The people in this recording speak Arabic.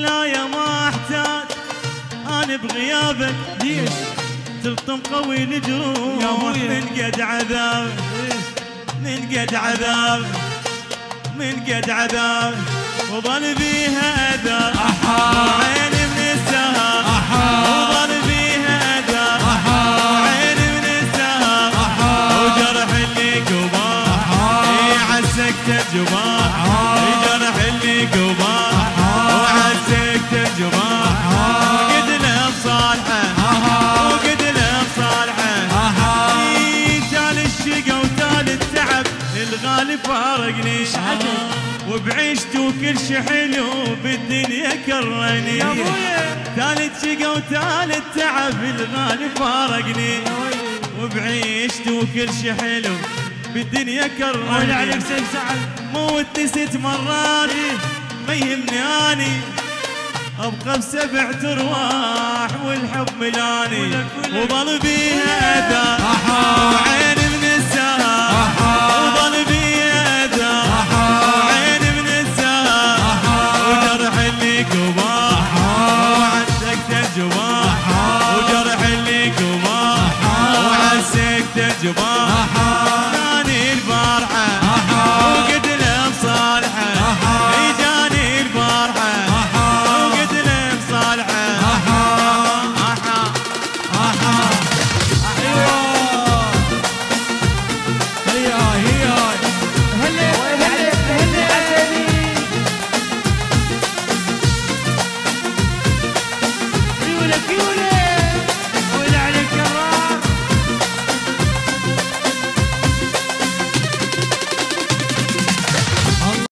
لا يا ما احتاج انا بغيابك ليش؟ تلطم قوي الجروح يا ابويا. من قد عذاب من قد عذاب من قد عذاب وظل بيها اذى وعيني من السهر وظل بيها اذى وعيني من السهر وجرح اللي قباه عسكت الجباه جرح اللي قباه وعسكت الجباه وقد له بصالحه وقد له بصالحه تال الشقا وتال التعب الغالي فارقني وبعيشته وكل شي حلو بالدنيا كرني يا ابويا تال الشقا وتال التعب الغالي فارقني وبعيشته وكل شي حلو بالدنيا وين كرني عليك سيف سعد؟ موتني 6 مرات ما يهمني اني ابقى ب7 ارواح والحب ملاني وظل بيها اذى وعيني من السهر وظل بيها اذى وعيني من السهر وجرح اللي قباه وعسكت الجباه وجرح اللي قباه وعسكت الجباه جاني البارحه وقد له بصالحه جاني البارحه وقد له بصالحه عيونك